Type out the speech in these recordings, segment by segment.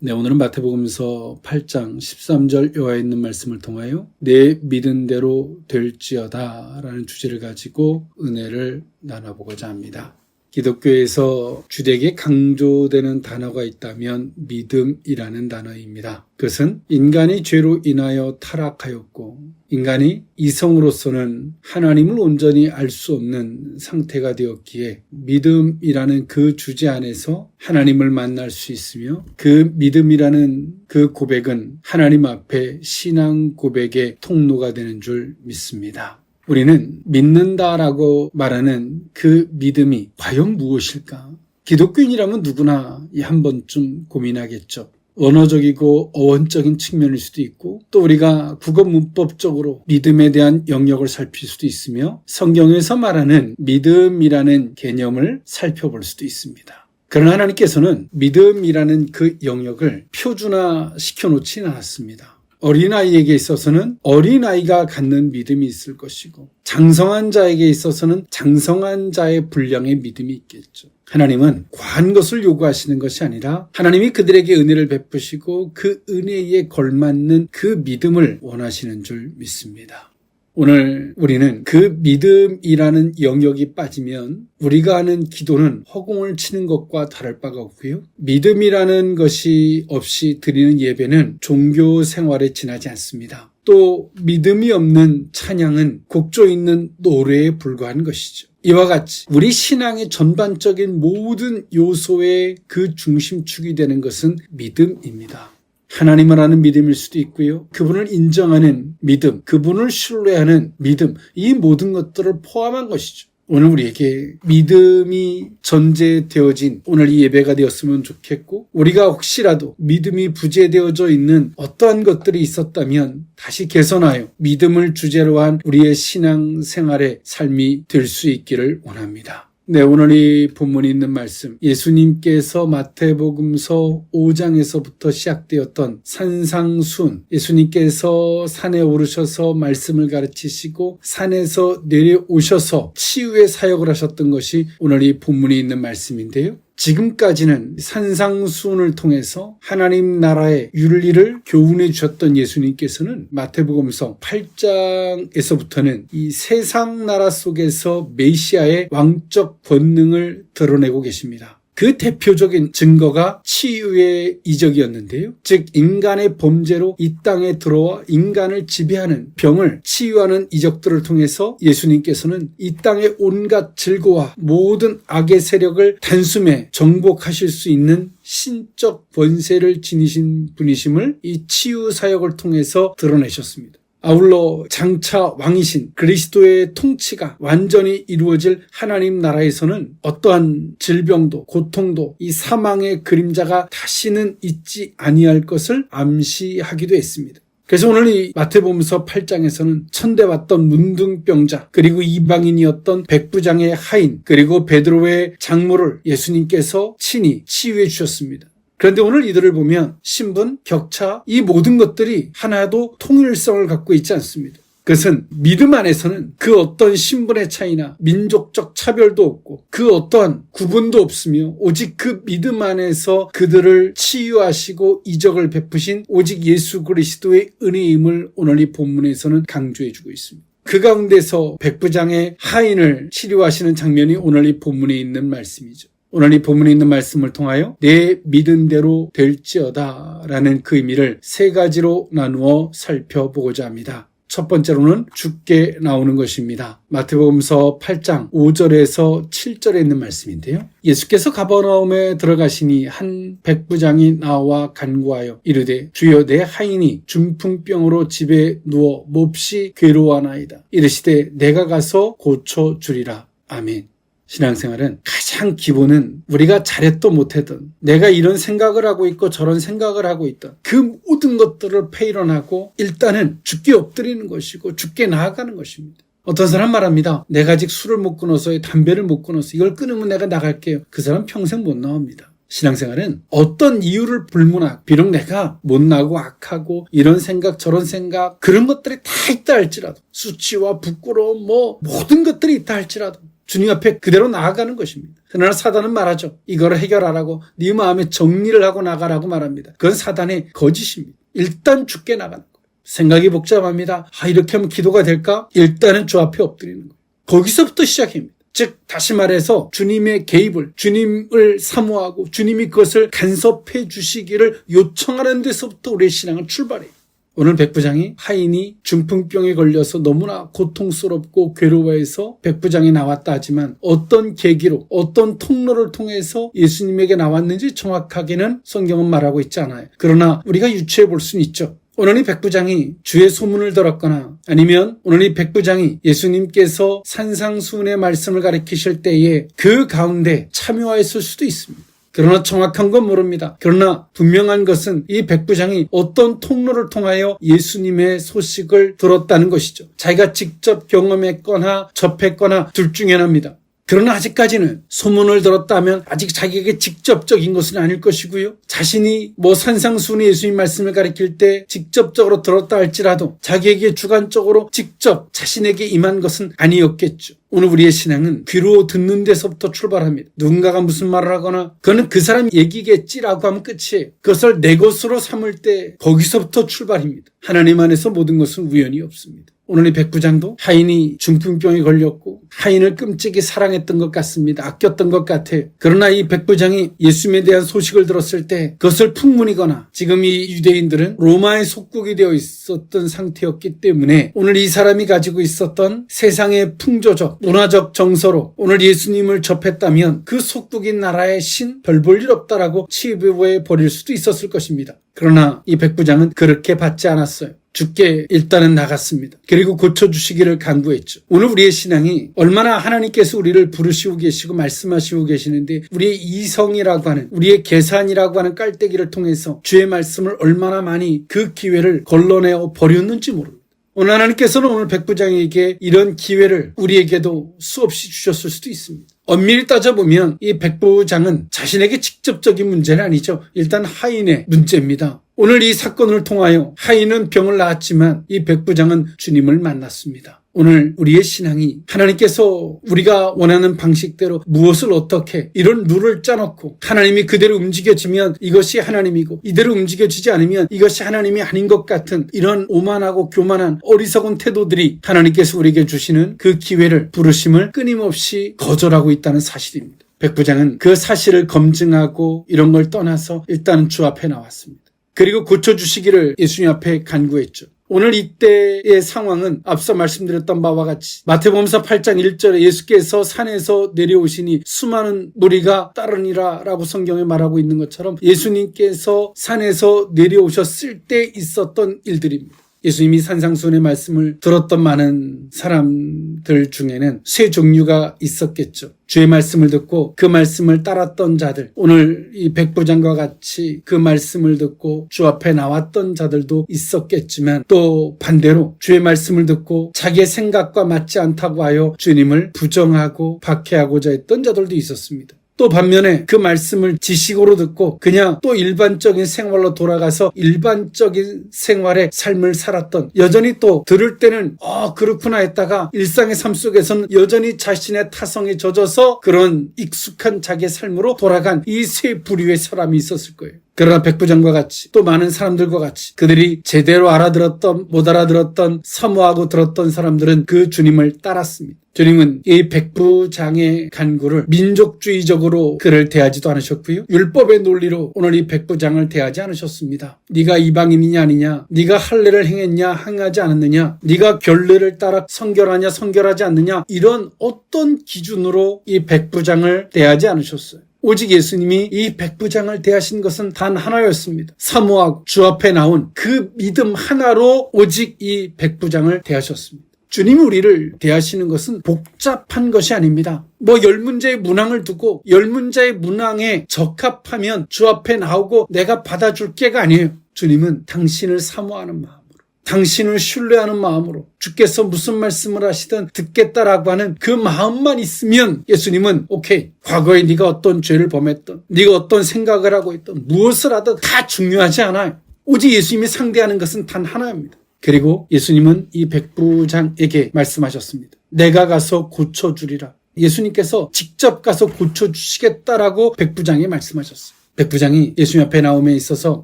네, 오늘은 마태복음서 8장 13절 여호와 있는 말씀을 통하여 내 믿은 대로 될지어다 라는 주제를 가지고 은혜를 나눠보고자 합니다. 기독교에서 주되게 강조되는 단어가 있다면 믿음이라는 단어입니다. 그것은 인간이 죄로 인하여 타락하였고 인간이 이성으로서는 하나님을 온전히 알 수 없는 상태가 되었기에 믿음이라는 그 주제 안에서 하나님을 만날 수 있으며 그 믿음이라는 그 고백은 하나님 앞에 신앙 고백의 통로가 되는 줄 믿습니다. 우리는 믿는다라고 말하는 그 믿음이 과연 무엇일까? 기독교인이라면 누구나 한 번쯤 고민하겠죠. 언어적이고 어원적인 측면일 수도 있고 또 우리가 국어 문법적으로 믿음에 대한 영역을 살필 수도 있으며 성경에서 말하는 믿음이라는 개념을 살펴볼 수도 있습니다. 그러나 하나님께서는 믿음이라는 그 영역을 표준화시켜 놓지는 않았습니다. 어린아이에게 있어서는 어린아이가 갖는 믿음이 있을 것이고 장성한 자에게 있어서는 장성한 자의 분량의 믿음이 있겠죠. 하나님은 과한 것을 요구하시는 것이 아니라 하나님이 그들에게 은혜를 베푸시고 그 은혜에 걸맞는 그 믿음을 원하시는 줄 믿습니다. 오늘 우리는 그 믿음이라는 영역이 빠지면 우리가 하는 기도는 허공을 치는 것과 다를 바가 없고요. 믿음이라는 것이 없이 드리는 예배는 종교 생활에 지나지 않습니다. 또 믿음이 없는 찬양은 곡조 있는 노래에 불과한 것이죠. 이와 같이 우리 신앙의 전반적인 모든 요소의 그 중심축이 되는 것은 믿음입니다. 하나님을 아는 믿음일 수도 있고요. 그분을 인정하는 믿음, 그분을 신뢰하는 믿음, 이 모든 것들을 포함한 것이죠. 오늘 우리에게 믿음이 전제되어진 오늘 이 예배가 되었으면 좋겠고 우리가 혹시라도 믿음이 부재되어져 있는 어떠한 것들이 있었다면 다시 개선하여 믿음을 주제로 한 우리의 신앙생활의 삶이 될 수 있기를 원합니다. 네, 오늘 이 본문에 있는 말씀, 예수님께서 마태복음서 5장에서부터 시작되었던 산상순, 예수님께서 산에 오르셔서 말씀을 가르치시고 산에서 내려오셔서 치유의 사역을 하셨던 것이 오늘 이 본문에 있는 말씀인데요. 지금까지는 산상수훈을 통해서 하나님 나라의 윤리를 교훈해 주셨던 예수님께서는 마태복음서 8장에서부터는 이 세상 나라 속에서 메시아의 왕적 권능을 드러내고 계십니다. 그 대표적인 증거가 치유의 이적이었는데요. 즉 인간의 범죄로 이 땅에 들어와 인간을 지배하는 병을 치유하는 이적들을 통해서 예수님께서는 이 땅의 온갖 질고와 모든 악의 세력을 단숨에 정복하실 수 있는 신적 권세를 지니신 분이심을 이 치유 사역을 통해서 드러내셨습니다. 아울러 장차 왕이신 그리스도의 통치가 완전히 이루어질 하나님 나라에서는 어떠한 질병도 고통도 이 사망의 그림자가 다시는 있지 아니할 것을 암시하기도 했습니다. 그래서 오늘 이 마태복음서 8장에서는 천대받던 문둥병자 그리고 이방인이었던 백부장의 하인 그리고 베드로의 장모를 예수님께서 친히 치유해 주셨습니다. 그런데 오늘 이들을 보면 신분, 격차, 이 모든 것들이 하나도 통일성을 갖고 있지 않습니다. 그것은 믿음 안에서는 그 어떤 신분의 차이나 민족적 차별도 없고 그 어떠한 구분도 없으며 오직 그 믿음 안에서 그들을 치유하시고 이적을 베푸신 오직 예수 그리스도의 은혜임을 오늘 이 본문에서는 강조해주고 있습니다. 그 가운데서 백부장의 하인을 치료하시는 장면이 오늘 이 본문에 있는 말씀이죠. 오늘 이 본문에 있는 말씀을 통하여 내 믿은 대로 될지어다 라는 그 의미를 세 가지로 나누어 살펴보고자 합니다. 첫 번째로는 주께 나오는 것입니다. 마태복음서 8장 5절에서 7절에 있는 말씀인데요. 예수께서 가버나움에 들어가시니 한 백부장이 나와 간구하여 이르되 주여 내 하인이 중풍병으로 집에 누워 몹시 괴로워하나이다. 이르시되 내가 가서 고쳐주리라. 아멘. 신앙생활은 가장 기본은 우리가 잘했던 못했던 내가 이런 생각을 하고 있고 저런 생각을 하고 있던 그 모든 것들을 폐일원하고 일단은 주께 엎드리는 것이고 주께 나아가는 것입니다. 어떤 사람 말합니다. 내가 아직 술을 못 끊어서 담배를 못 끊어서 이걸 끊으면 내가 나갈게요. 그 사람 평생 못 나옵니다. 신앙생활은 어떤 이유를 불문하고 비록 내가 못나고 악하고 이런 생각 저런 생각 그런 것들이 다 있다 할지라도 수치와 부끄러움 모든 것들이 있다 할지라도 주님 앞에 그대로 나아가는 것입니다. 그러나 사단은 말하죠. 이거를 해결하라고 네 마음에 정리를 하고 나가라고 말합니다. 그건 사단의 거짓입니다. 일단 주께 나가는 거예요. 생각이 복잡합니다. 이렇게 하면 기도가 될까? 일단은 주 앞에 엎드리는 거예요. 거기서부터 시작입니다. 즉 다시 말해서 주님의 개입을, 주님을 사모하고 주님이 그것을 간섭해 주시기를 요청하는 데서부터 우리의 신앙은 출발해요. 오늘 백부장이 하인이 중풍병에 걸려서 너무나 고통스럽고 괴로워해서 백부장이 나왔다 하지만 어떤 계기로 어떤 통로를 통해서 예수님에게 나왔는지 정확하게는 성경은 말하고 있지 않아요. 그러나 우리가 유추해 볼 수는 있죠. 오늘 이 백부장이 주의 소문을 들었거나 아니면 오늘 이 백부장이 예수님께서 산상수훈의 말씀을 가르치실 때에 그 가운데 참여했을 수도 있습니다. 그러나 정확한 건 모릅니다. 그러나 분명한 것은 이 백부장이 어떤 통로를 통하여 예수님의 소식을 들었다는 것이죠. 자기가 직접 경험했거나 접했거나 둘 중에 하나입니다. 그러나 아직까지는 소문을 들었다면 아직 자기에게 직접적인 것은 아닐 것이고요. 자신이 산상수훈의 예수님 말씀을 가르칠 때 직접적으로 들었다 할지라도 자기에게 주관적으로 직접 자신에게 임한 것은 아니었겠죠. 오늘 우리의 신앙은 귀로 듣는 데서부터 출발합니다. 누군가가 무슨 말을 하거나 그거는 그 사람 얘기겠지라고 하면 끝이에요. 그것을 내 것으로 삼을 때 거기서부터 출발입니다. 하나님 안에서 모든 것은 우연이 없습니다. 오늘 이 백부장도 하인이 중풍병에 걸렸고 하인을 끔찍이 사랑했던 것 같습니다. 아꼈던 것 같아요. 그러나 이 백부장이 예수님에 대한 소식을 들었을 때 그것을 풍문이거나 지금 이 유대인들은 로마의 속국이 되어 있었던 상태였기 때문에 오늘 이 사람이 가지고 있었던 세상의 풍조적 문화적 정서로 오늘 예수님을 접했다면 그 속국인 나라의 신 별 볼 일 없다라고 치부해 버릴 수도 있었을 것입니다. 그러나 이 백부장은 그렇게 받지 않았어요. 주께 일단은 나갔습니다. 그리고 고쳐주시기를 간구했죠. 오늘 우리의 신앙이 얼마나 하나님께서 우리를 부르시고 계시고 말씀하시고 계시는데 우리의 이성이라고 하는 우리의 계산이라고 하는 깔때기를 통해서 주의 말씀을 얼마나 많이 그 기회를 걸러내어 버렸는지 모릅니다. 오늘 하나님께서는 오늘 백부장에게 이런 기회를 우리에게도 수없이 주셨을 수도 있습니다. 엄밀히 따져보면 이 백부장은 자신에게 직접적인 문제는 아니죠. 일단 하인의 문제입니다. 오늘 이 사건을 통하여 하인은 병을 낳았지만 이 백부장은 주님을 만났습니다. 오늘 우리의 신앙이 하나님께서 우리가 원하는 방식대로 무엇을 어떻게 이런 룰을 짜놓고 하나님이 그대로 움직여지면 이것이 하나님이고 이대로 움직여지지 않으면 이것이 하나님이 아닌 것 같은 이런 오만하고 교만한 어리석은 태도들이 하나님께서 우리에게 주시는 그 기회를 부르심을 끊임없이 거절하고 있다는 사실입니다. 백부장은 그 사실을 검증하고 이런 걸 떠나서 일단은 주 앞에 나왔습니다. 그리고 고쳐주시기를 예수님 앞에 간구했죠. 오늘 이때의 상황은 앞서 말씀드렸던 바와 같이 마태복음서 8장 1절에 예수께서 산에서 내려오시니 수많은 무리가 따르니라 라고 성경에 말하고 있는 것처럼 예수님께서 산에서 내려오셨을 때 있었던 일들입니다. 예수님이 산상수훈의 말씀을 들었던 많은 사람들 중에는 세 종류가 있었겠죠. 주의 말씀을 듣고 그 말씀을 따랐던 자들, 오늘 이 백부장과 같이 그 말씀을 듣고 주 앞에 나왔던 자들도 있었겠지만 또 반대로 주의 말씀을 듣고 자기의 생각과 맞지 않다고 하여 주님을 부정하고 박해하고자 했던 자들도 있었습니다. 또 반면에 그 말씀을 지식으로 듣고 그냥 또 일반적인 생활로 돌아가서 일반적인 생활의 삶을 살았던, 여전히 또 들을 때는 그렇구나 했다가 일상의 삶 속에서는 여전히 자신의 타성에 젖어서 그런 익숙한 자기의 삶으로 돌아간 이 세 부류의 사람이 있었을 거예요. 그러나 백부장과 같이 또 많은 사람들과 같이 그들이 제대로 알아들었던 못 알아들었던 사모하고 들었던 사람들은 그 주님을 따랐습니다. 주님은 이 백부장의 간구를 민족주의적으로 그를 대하지도 않으셨고요. 율법의 논리로 오늘 이 백부장을 대하지 않으셨습니다. 네가 이방인이냐 아니냐, 네가 할례를 행했냐 행하지 않았느냐, 네가 결례를 따라 성결하냐 성결하지 않느냐, 이런 어떤 기준으로 이 백부장을 대하지 않으셨어요. 오직 예수님이 이 백부장을 대하신 것은 단 하나였습니다. 사모하고 주 앞에 나온 그 믿음 하나로 오직 이 백부장을 대하셨습니다. 주님이 우리를 대하시는 것은 복잡한 것이 아닙니다. 10문제의 문항을 두고 10문제의 문항에 적합하면 주 앞에 나오고 내가 받아줄게가 아니에요. 주님은 당신을 사모하는 마음, 당신을 신뢰하는 마음으로 주께서 무슨 말씀을 하시든 듣겠다라고 하는 그 마음만 있으면 예수님은 오케이, 과거에 네가 어떤 죄를 범했던, 네가 어떤 생각을 하고 있던, 무엇을 하든 다 중요하지 않아요. 오직 예수님이 상대하는 것은 단 하나입니다. 그리고 예수님은 이 백부장에게 말씀하셨습니다. 내가 가서 고쳐주리라. 예수님께서 직접 가서 고쳐주시겠다라고 백부장이 말씀하셨어요. 백부장이 예수님 앞에 나옴에 있어서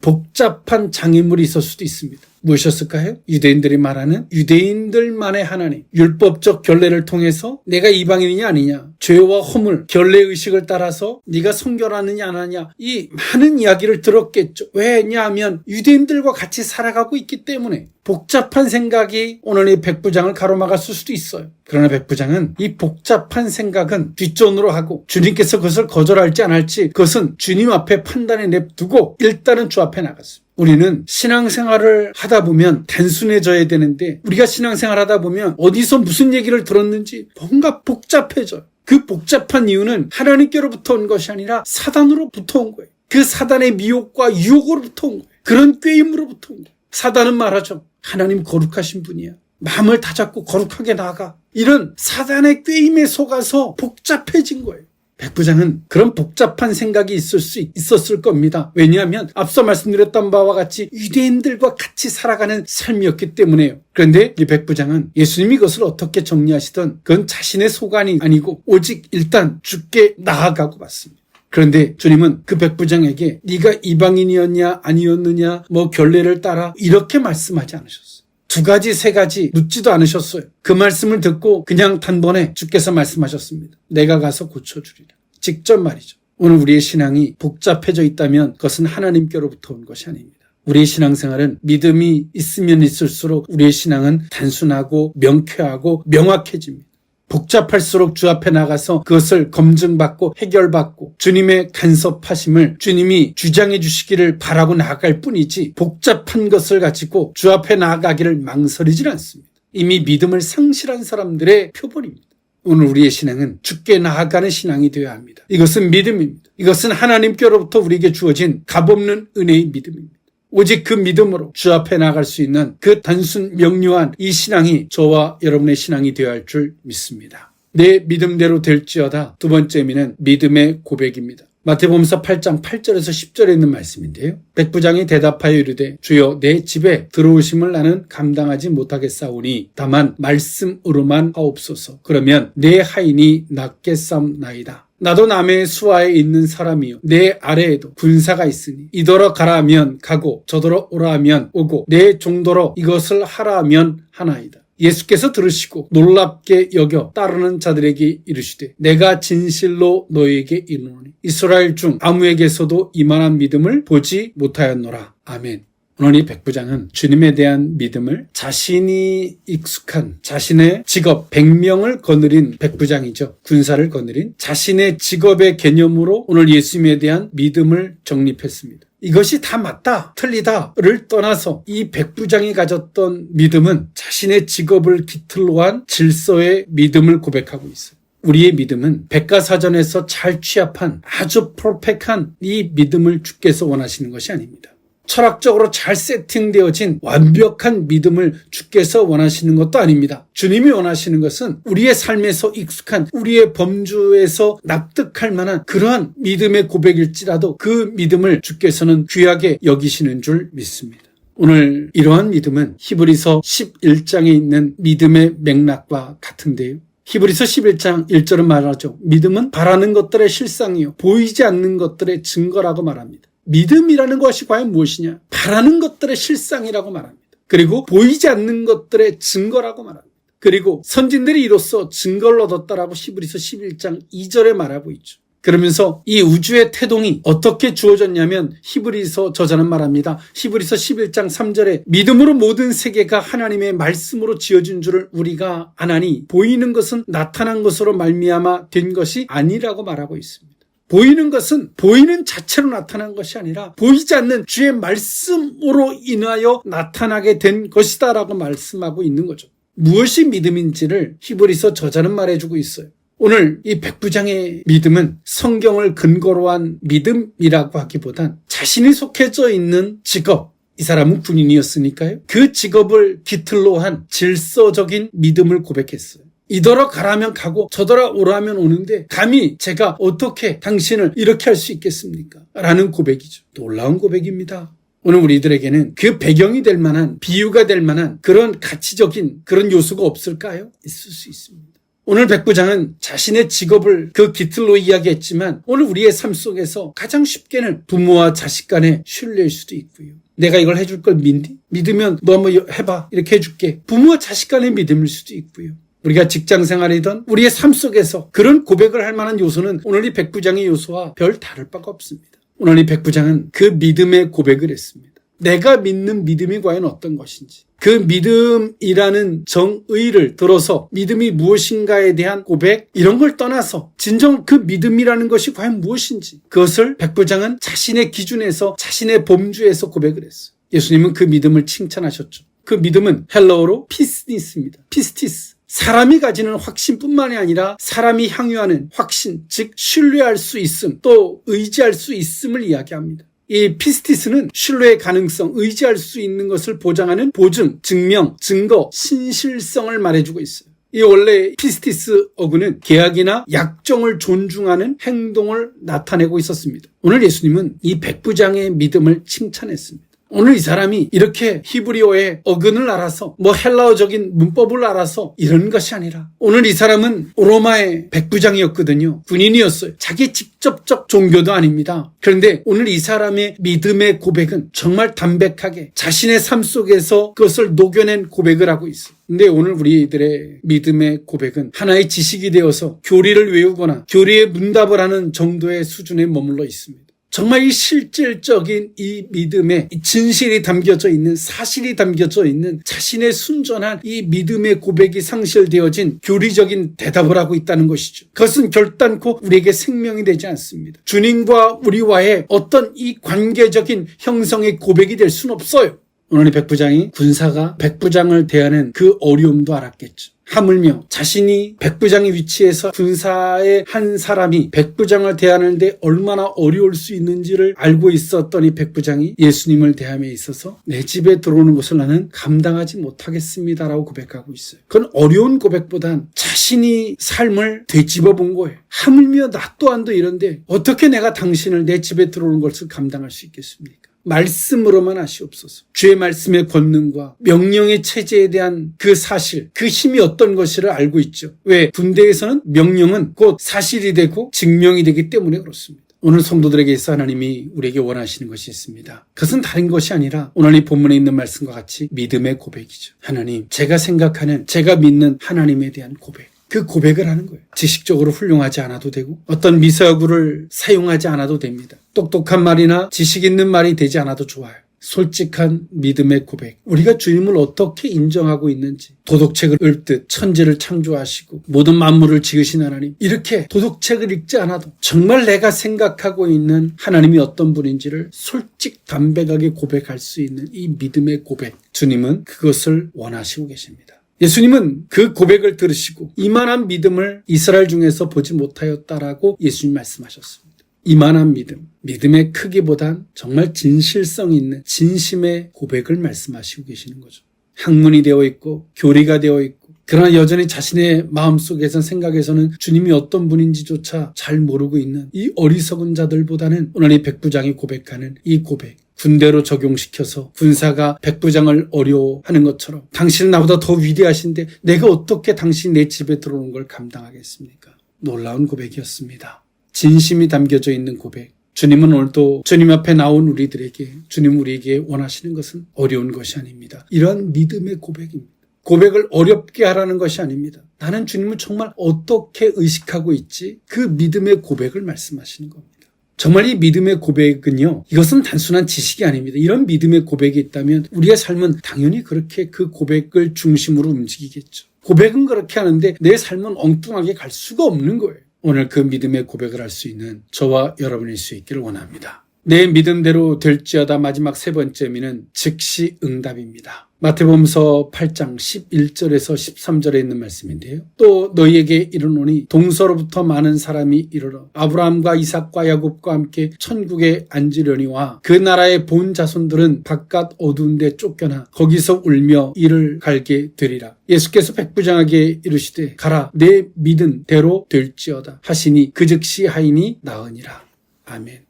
복잡한 장애물이 있을 수도 있습니다. 무엇이었을까요? 유대인들이 말하는 유대인들만의 하나님, 율법적 결례를 통해서 내가 이방인이냐 아니냐, 죄와 허물, 결례의식을 따라서 네가 성결하느냐 안 하냐, 이 많은 이야기를 들었겠죠. 왜냐하면 유대인들과 같이 살아가고 있기 때문에 복잡한 생각이 오늘 이 백부장을 가로막았을 수도 있어요. 그러나 백부장은 이 복잡한 생각은 뒷전으로 하고 주님께서 그것을 거절할지 안 할지 그것은 주님 앞에 판단에 냅두고 일단은 주 앞에 나갔습니다. 우리는 신앙생활을 하다 보면 단순해져야 되는데 우리가 신앙생활 하다 보면 어디서 무슨 얘기를 들었는지 뭔가 복잡해져요. 그 복잡한 이유는 하나님께로부터 온 것이 아니라 사단으로부터 온 거예요. 그 사단의 미혹과 유혹으로부터 온 거예요. 그런 꾀임으로부터 온 거예요. 사단은 말하죠. 하나님 거룩하신 분이야. 마음을 다잡고 거룩하게 나아가. 이런 사단의 꾀임에 속아서 복잡해진 거예요. 백부장은 그런 복잡한 생각이 있었을 겁니다. 왜냐하면 앞서 말씀드렸던 바와 같이 유대인들과 같이 살아가는 삶이었기 때문에요. 그런데 이 백부장은 예수님이 그것을 어떻게 정리하시든 그건 자신의 소관이 아니고 오직 일단 주께 나아가고 봤습니다. 그런데 주님은 그 백부장에게 네가 이방인이었냐 아니었느냐 결례를 따라 이렇게 말씀하지 않으셨어요. 2가지 3가지 묻지도 않으셨어요. 그 말씀을 듣고 그냥 단번에 주께서 말씀하셨습니다. 내가 가서 고쳐주리라. 직접 말이죠. 오늘 우리의 신앙이 복잡해져 있다면 그것은 하나님께로부터 온 것이 아닙니다. 우리의 신앙생활은 믿음이 있으면 있을수록 우리의 신앙은 단순하고 명쾌하고 명확해집니다. 복잡할수록 주 앞에 나가서 그것을 검증받고 해결받고 주님의 간섭하심을 주님이 주장해 주시기를 바라고 나아갈 뿐이지 복잡한 것을 가지고 주 앞에 나아가기를 망설이질 않습니다. 이미 믿음을 상실한 사람들의 표본입니다. 오늘 우리의 신앙은 주께 나아가는 신앙이 되어야 합니다. 이것은 믿음입니다. 이것은 하나님께로부터 우리에게 주어진 값없는 은혜의 믿음입니다. 오직 그 믿음으로 주 앞에 나갈 수 있는 그 단순 명료한 이 신앙이 저와 여러분의 신앙이 되어야 할 줄 믿습니다. 내 믿음대로 될지어다. 2번째 의미는 믿음의 고백입니다. 마태복음서 8장 8절에서 10절에 있는 말씀인데요. 백부장이 대답하여 이르되 주여 내 집에 들어오심을 나는 감당하지 못하겠사오니 다만 말씀으로만 하옵소서. 그러면 내 하인이 낫겠사옵나이다. 나도 남의 수하에 있는 사람이요 내 아래에도 군사가 있으니 이더러 가라 하면 가고 저더러 오라 하면 오고 내 종더러 이것을 하라 하면 하나이다. 예수께서 들으시고 놀랍게 여겨 따르는 자들에게 이르시되 내가 진실로 너희에게 이르노니 이스라엘 중 아무에게서도 이만한 믿음을 보지 못하였노라. 아멘. 오늘 이 백부장은 주님에 대한 믿음을 자신이 익숙한 자신의 직업 100명을 거느린 백부장이죠. 군사를 거느린 자신의 직업의 개념으로 오늘 예수님에 대한 믿음을 정립했습니다. 이것이 다 맞다, 틀리다를 떠나서 이 백부장이 가졌던 믿음은 자신의 직업을 기틀로 한 질서의 믿음을 고백하고 있어요. 우리의 믿음은 백과사전에서 잘 취합한 아주 퍼펙트한 이 믿음을 주께서 원하시는 것이 아닙니다. 철학적으로 잘 세팅되어진 완벽한 믿음을 주께서 원하시는 것도 아닙니다. 주님이 원하시는 것은 우리의 삶에서 익숙한 우리의 범주에서 납득할 만한 그러한 믿음의 고백일지라도 그 믿음을 주께서는 귀하게 여기시는 줄 믿습니다. 오늘 이러한 믿음은 히브리서 11장에 있는 믿음의 맥락과 같은데요. 히브리서 11장 1절은 말하죠. 믿음은 바라는 것들의 실상이요 보이지 않는 것들의 증거라고 말합니다. 믿음이라는 것이 과연 무엇이냐? 바라는 것들의 실상이라고 말합니다. 그리고 보이지 않는 것들의 증거라고 말합니다. 그리고 선진들이 이로써 증거를 얻었다라고 히브리서 11장 2절에 말하고 있죠. 그러면서 이 우주의 태동이 어떻게 주어졌냐면 히브리서 저자는 말합니다. 히브리서 11장 3절에 믿음으로 모든 세계가 하나님의 말씀으로 지어진 줄을 우리가 아나니 보이는 것은 나타난 것으로 말미암아 된 것이 아니라고 말하고 있습니다. 보이는 것은 보이는 자체로 나타난 것이 아니라 보이지 않는 주의 말씀으로 인하여 나타나게 된 것이다 라고 말씀하고 있는 거죠. 무엇이 믿음인지를 히브리서 저자는 말해주고 있어요. 오늘 이 백부장의 믿음은 성경을 근거로 한 믿음이라고 하기보단 자신이 속해져 있는 직업, 이 사람은 군인이었으니까요. 그 직업을 기틀로 한 질서적인 믿음을 고백했어요. 이더러 가라면 가고 저더러 오라면 오는데 감히 제가 어떻게 당신을 이렇게 할 수 있겠습니까? 라는 고백이죠. 놀라운 고백입니다. 오늘 우리들에게는 그 배경이 될 만한 비유가 될 만한 그런 가치적인 그런 요소가 없을까요? 있을 수 있습니다. 오늘 백부장은 자신의 직업을 그 깃들로 이야기했지만 오늘 우리의 삶 속에서 가장 쉽게는 부모와 자식 간의 신뢰일 수도 있고요. 내가 이걸 해줄 걸 믿니? 믿으면 너 한번 해봐. 이렇게 해줄게. 부모와 자식 간의 믿음일 수도 있고요. 우리가 직장 생활이든 우리의 삶 속에서 그런 고백을 할 만한 요소는 오늘 이 백부장의 요소와 별 다를 바가 없습니다. 오늘 이 백부장은 그 믿음의 고백을 했습니다. 내가 믿는 믿음이 과연 어떤 것인지, 그 믿음이라는 정의를 들어서 믿음이 무엇인가에 대한 고백, 이런 걸 떠나서 진정 그 믿음이라는 것이 과연 무엇인지, 그것을 백부장은 자신의 기준에서, 자신의 범주에서 고백을 했어요. 예수님은 그 믿음을 칭찬하셨죠. 그 믿음은 헬라어로 피스티스입니다. 피스티스. 사람이 가지는 확신뿐만이 아니라 사람이 향유하는 확신, 즉 신뢰할 수 있음, 또 의지할 수 있음을 이야기합니다. 이 피스티스는 신뢰의 가능성, 의지할 수 있는 것을 보장하는 보증, 증명, 증거, 신실성을 말해주고 있어요. 이 원래 피스티스 어구는 계약이나 약정을 존중하는 행동을 나타내고 있었습니다. 오늘 예수님은 이 백부장의 믿음을 칭찬했습니다. 오늘 이 사람이 이렇게 히브리어의 어근을 알아서 헬라어적인 문법을 알아서 이런 것이 아니라 오늘 이 사람은 로마의 백부장이었거든요. 군인이었어요. 자기 직접적 종교도 아닙니다. 그런데 오늘 이 사람의 믿음의 고백은 정말 담백하게 자신의 삶 속에서 그것을 녹여낸 고백을 하고 있어요. 근데 오늘 우리들의 믿음의 고백은 하나의 지식이 되어서 교리를 외우거나 교리에 문답을 하는 정도의 수준에 머물러 있습니다. 정말 이 실질적인 이 믿음에 진실이 담겨져 있는, 사실이 담겨져 있는 자신의 순전한 이 믿음의 고백이 상실되어진 교리적인 대답을 하고 있다는 것이죠. 그것은 결단코 우리에게 생명이 되지 않습니다. 주님과 우리와의 어떤 이 관계적인 형성의 고백이 될 수는 없어요. 오늘 이 백부장이 군사가 백부장을 대하는 그 어려움도 알았겠죠. 하물며 자신이 백부장의 위치에서 군사의 한 사람이 백부장을 대하는데 얼마나 어려울 수 있는지를 알고 있었던 이 백부장이 예수님을 대함에 있어서 내 집에 들어오는 것을 나는 감당하지 못하겠습니다라고 고백하고 있어요. 그건 어려운 고백보단 자신이 삶을 되짚어 본 거예요. 하물며 나 또한도 이런데 어떻게 내가 당신을 내 집에 들어오는 것을 감당할 수 있겠습니까? 말씀으로만 하시옵소서. 주의 말씀의 권능과 명령의 체제에 대한 그 사실, 그 힘이 어떤 것이를 알고 있죠. 왜? 군대에서는 명령은 곧 사실이 되고 증명이 되기 때문에 그렇습니다. 오늘 성도들에게 있어 하나님이 우리에게 원하시는 것이 있습니다. 그것은 다른 것이 아니라 오늘 이 본문에 있는 말씀과 같이 믿음의 고백이죠. 하나님, 제가 생각하는, 제가 믿는 하나님에 대한 고백. 그 고백을 하는 거예요. 지식적으로 훌륭하지 않아도 되고 어떤 미사여구를 사용하지 않아도 됩니다. 똑똑한 말이나 지식 있는 말이 되지 않아도 좋아요. 솔직한 믿음의 고백. 우리가 주님을 어떻게 인정하고 있는지, 도덕책을 읊듯 천지를 창조하시고 모든 만물을 지으신 하나님, 이렇게 도덕책을 읽지 않아도 정말 내가 생각하고 있는 하나님이 어떤 분인지를 솔직 담백하게 고백할 수 있는 이 믿음의 고백, 주님은 그것을 원하시고 계십니다. 예수님은 그 고백을 들으시고 이만한 믿음을 이스라엘 중에서 보지 못하였다라고 예수님 말씀하셨습니다. 이만한 믿음, 믿음의 크기보단 정말 진실성 있는 진심의 고백을 말씀하시고 계시는 거죠. 학문이 되어 있고 교리가 되어 있고 그러나 여전히 자신의 마음속에서 생각에서는 주님이 어떤 분인지조차 잘 모르고 있는 이 어리석은 자들보다는 오늘 이 백부장이 고백하는 이 고백, 군대로 적용시켜서 군사가 백부장을 어려워하는 것처럼 당신은 나보다 더 위대하신데 내가 어떻게 당신이 내 집에 들어오는 걸 감당하겠습니까? 놀라운 고백이었습니다. 진심이 담겨져 있는 고백. 주님은 오늘도 주님 앞에 나온 우리들에게, 주님 우리에게 원하시는 것은 어려운 것이 아닙니다. 이러한 믿음의 고백입니다. 고백을 어렵게 하라는 것이 아닙니다. 나는 주님을 정말 어떻게 의식하고 있지? 그 믿음의 고백을 말씀하시는 겁니다. 정말 이 믿음의 고백은요, 이것은 단순한 지식이 아닙니다. 이런 믿음의 고백이 있다면 우리의 삶은 당연히 그렇게 그 고백을 중심으로 움직이겠죠. 고백은 그렇게 하는데 내 삶은 엉뚱하게 갈 수가 없는 거예요. 오늘 그 믿음의 고백을 할 수 있는 저와 여러분일 수 있기를 원합니다. 내 믿음대로 될지어다. 마지막 세 번째 의미는 즉시 응답입니다. 마태복음서 8장 11절에서 13절에 있는 말씀인데요. 또 너희에게 이르노니 동서로부터 많은 사람이 이르러 아브라함과 이삭과 야곱과 함께 천국에 앉으려니와 그 나라의 본 자손들은 바깥 어두운 데 쫓겨나 거기서 울며 이를 갈게 되리라. 예수께서 백부장에게 이르시되 가라, 내 믿은 대로 될지어다 하시니 그 즉시 하인이 나으니라. 아멘.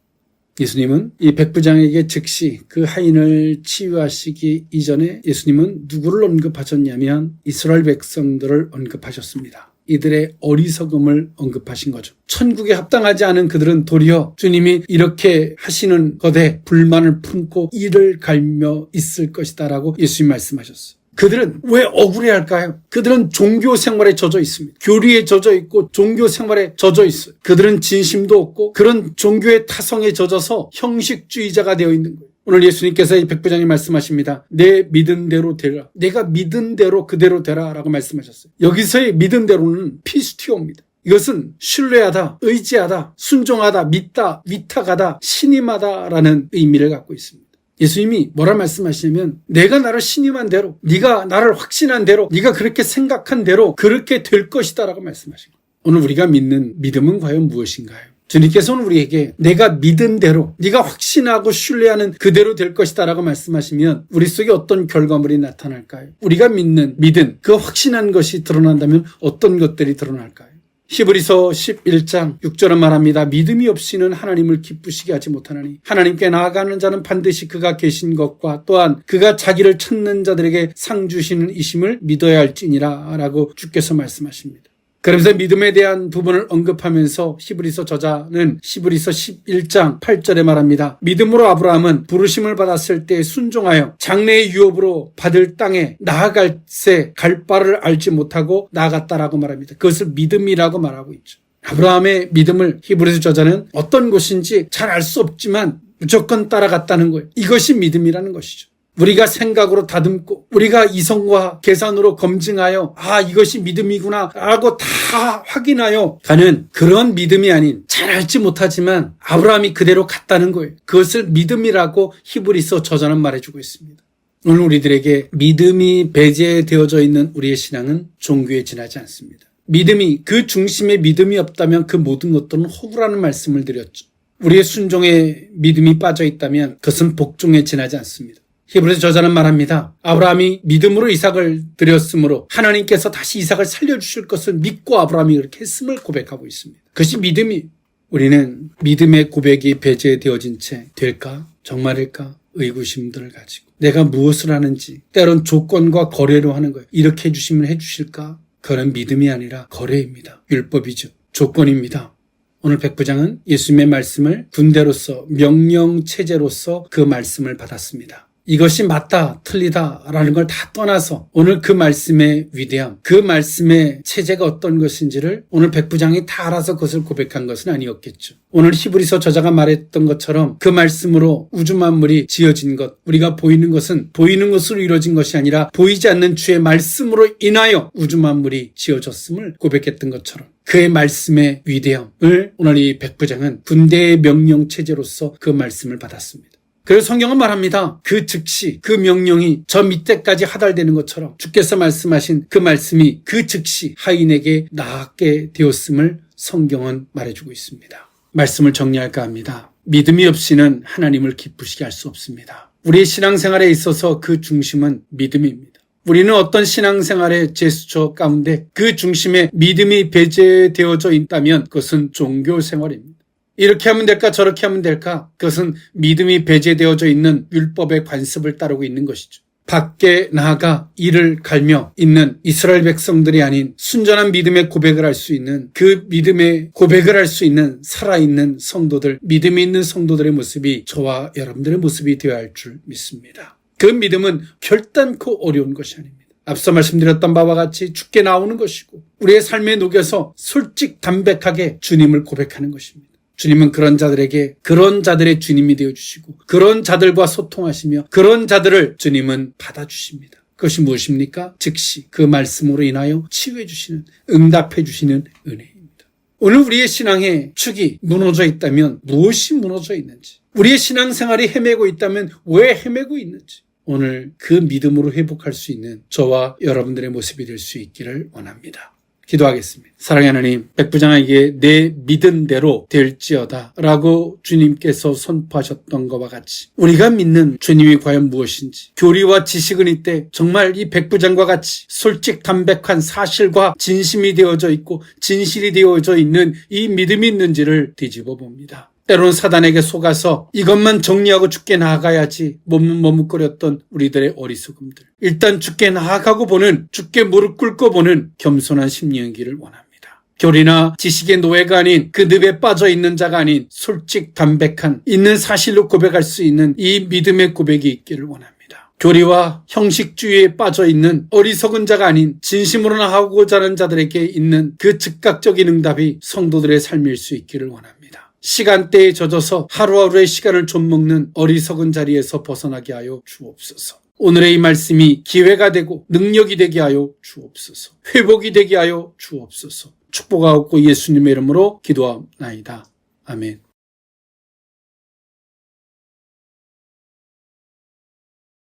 예수님은 이 백부장에게 즉시 그 하인을 치유하시기 이전에 예수님은 누구를 언급하셨냐면 이스라엘 백성들을 언급하셨습니다. 이들의 어리석음을 언급하신 거죠. 천국에 합당하지 않은 그들은 도리어 주님이 이렇게 하시는 것에 불만을 품고 이를 갈며 있을 것이다 라고 예수님 말씀하셨어요. 그들은 왜 억울해할까요? 그들은 종교 생활에 젖어 있습니다. 교리에 젖어 있고 종교 생활에 젖어 있어요. 그들은 진심도 없고 그런 종교의 타성에 젖어서 형식주의자가 되어 있는 거예요. 오늘 예수님께서 이 백부장님 말씀하십니다. 내 믿은 대로 되라. 내가 믿은 대로 그대로 되라 라고 말씀하셨어요. 여기서의 믿은 대로는 피스티오입니다. 이것은 신뢰하다, 의지하다, 순종하다, 믿다, 위탁하다, 신임하다라는 의미를 갖고 있습니다. 예수님이 뭐라 말씀하시냐면 내가 나를 신임한 대로, 네가 나를 확신한 대로, 네가 그렇게 생각한 대로 그렇게 될 것이다 라고 말씀하신 거예요. 오늘 우리가 믿는 믿음은 과연 무엇인가요? 주님께서는 우리에게 내가 믿은 대로, 네가 확신하고 신뢰하는 그대로 될 것이다 라고 말씀하시면 우리 속에 어떤 결과물이 나타날까요? 우리가 믿는 믿음, 그 확신한 것이 드러난다면 어떤 것들이 드러날까요? 히브리서 11장 6절은 말합니다. 믿음이 없이는 하나님을 기쁘시게 하지 못하나니 하나님께 나아가는 자는 반드시 그가 계신 것과 또한 그가 자기를 찾는 자들에게 상 주시는 이심을 믿어야 할지니라 라고 주께서 말씀하십니다. 그러면서 믿음에 대한 부분을 언급하면서 히브리서 저자는 히브리서 11장 8절에 말합니다. 믿음으로 아브라함은 부르심을 받았을 때 순종하여 장래의 유업으로 받을 땅에 나아갈새 갈 바를 알지 못하고 나아갔다라고 말합니다. 그것을 믿음이라고 말하고 있죠. 아브라함의 믿음을 히브리서 저자는 어떤 것인지 잘 알 수 없지만 무조건 따라갔다는 거예요. 이것이 믿음이라는 것이죠. 우리가 생각으로 다듬고 우리가 이성과 계산으로 검증하여 이것이 믿음이구나 라고 다 확인하여 가는 그런 믿음이 아닌 잘 알지 못하지만 아브라함이 그대로 갔다는 거예요. 그것을 믿음이라고 히브리서 저자는 말해주고 있습니다. 오늘 우리들에게 믿음이 배제되어져 있는 우리의 신앙은 종교에 지나지 않습니다. 믿음이 그 중심에 믿음이 없다면 그 모든 것들은 허구라는 말씀을 드렸죠. 우리의 순종에 믿음이 빠져 있다면 그것은 복종에 지나지 않습니다. 히브리서 저자는 말합니다. 아브라함이 믿음으로 이삭을 드렸으므로 하나님께서 다시 이삭을 살려주실 것을 믿고 아브라함이 그렇게 했음을 고백하고 있습니다. 그것이 믿음이 우리는 믿음의 고백이 배제되어진 채 될까? 정말일까? 의구심들을 가지고 내가 무엇을 하는지 때론 조건과 거래로 하는 거예요. 이렇게 해주시면 해주실까? 그건 믿음이 아니라 거래입니다. 율법이죠. 조건입니다. 오늘 백부장은 예수님의 말씀을 군대로서 명령체제로서 그 말씀을 받았습니다. 이것이 맞다, 틀리다라는 걸 다 떠나서 오늘 그 말씀의 위대함, 그 말씀의 체제가 어떤 것인지를 오늘 백부장이 다 알아서 그것을 고백한 것은 아니었겠죠. 오늘 히브리서 저자가 말했던 것처럼 그 말씀으로 우주 만물이 지어진 것, 우리가 보이는 것은 보이는 것으로 이루어진 것이 아니라 보이지 않는 주의 말씀으로 인하여 우주 만물이 지어졌음을 고백했던 것처럼 그의 말씀의 위대함을 오늘 이 백부장은 군대의 명령체제로서 그 말씀을 받았습니다. 그래서 성경은 말합니다. 그 즉시 그 명령이 저 밑에까지 하달되는 것처럼 주께서 말씀하신 그 말씀이 그 즉시 하인에게 나아가게 되었음을 성경은 말해주고 있습니다. 말씀을 정리할까 합니다. 믿음이 없이는 하나님을 기쁘시게 할 수 없습니다. 우리의 신앙생활에 있어서 그 중심은 믿음입니다. 우리는 어떤 신앙생활의 제스처 가운데 그 중심에 믿음이 배제되어져 있다면 그것은 종교생활입니다. 이렇게 하면 될까 저렇게 하면 될까? 그것은 믿음이 배제되어져 있는 율법의 관습을 따르고 있는 것이죠. 밖에 나아가 이를 갈며 있는 이스라엘 백성들이 아닌 순전한 믿음의 고백을 할 수 있는 그 믿음의 고백을 할 수 있는 살아있는 성도들, 믿음이 있는 성도들의 모습이 저와 여러분들의 모습이 되어야 할 줄 믿습니다. 그 믿음은 결단코 어려운 것이 아닙니다. 앞서 말씀드렸던 바와 같이 죽게 나오는 것이고 우리의 삶에 녹여서 솔직 담백하게 주님을 고백하는 것입니다. 주님은 그런 자들에게 그런 자들의 주님이 되어주시고 그런 자들과 소통하시며 그런 자들을 주님은 받아주십니다. 그것이 무엇입니까? 즉시 그 말씀으로 인하여 치유해 주시는, 응답해 주시는 은혜입니다. 오늘 우리의 신앙의 축이 무너져 있다면 무엇이 무너져 있는지, 우리의 신앙생활이 헤매고 있다면 왜 헤매고 있는지 오늘 그 믿음으로 회복할 수 있는 저와 여러분들의 모습이 될 수 있기를 원합니다. 기도하겠습니다. 사랑하는 하나님, 백부장에게 내 믿은 대로 될지어다 라고 주님께서 선포하셨던 것과 같이 우리가 믿는 주님이 과연 무엇인지, 교리와 지식은 이때 정말 이 백부장과 같이 솔직 담백한 사실과 진심이 되어져 있고 진실이 되어져 있는 이 믿음이 있는지를 뒤집어 봅니다. 때로는 사단에게 속아서 이것만 정리하고 죽게 나아가야지 머뭇거렸던 우리들의 어리석음들. 일단 죽게 나아가고 보는, 죽게 무릎 꿇고 보는 겸손한 심령이기를 원합니다. 교리나 지식의 노예가 아닌, 그 늪에 빠져 있는 자가 아닌 솔직 담백한 있는 사실로 고백할 수 있는 이 믿음의 고백이 있기를 원합니다. 교리와 형식주의에 빠져 있는 어리석은 자가 아닌 진심으로 나아가고자 하는 자들에게 있는 그 즉각적인 응답이 성도들의 삶일 수 있기를 원합니다. 시간대에 젖어서 하루하루의 시간을 좀먹는 어리석은 자리에서 벗어나게 하여 주옵소서. 오늘의 이 말씀이 기회가 되고 능력이 되게 하여 주옵소서. 회복이 되게 하여 주옵소서. 축복하옵고 예수님의 이름으로 기도하옵나이다. 아멘.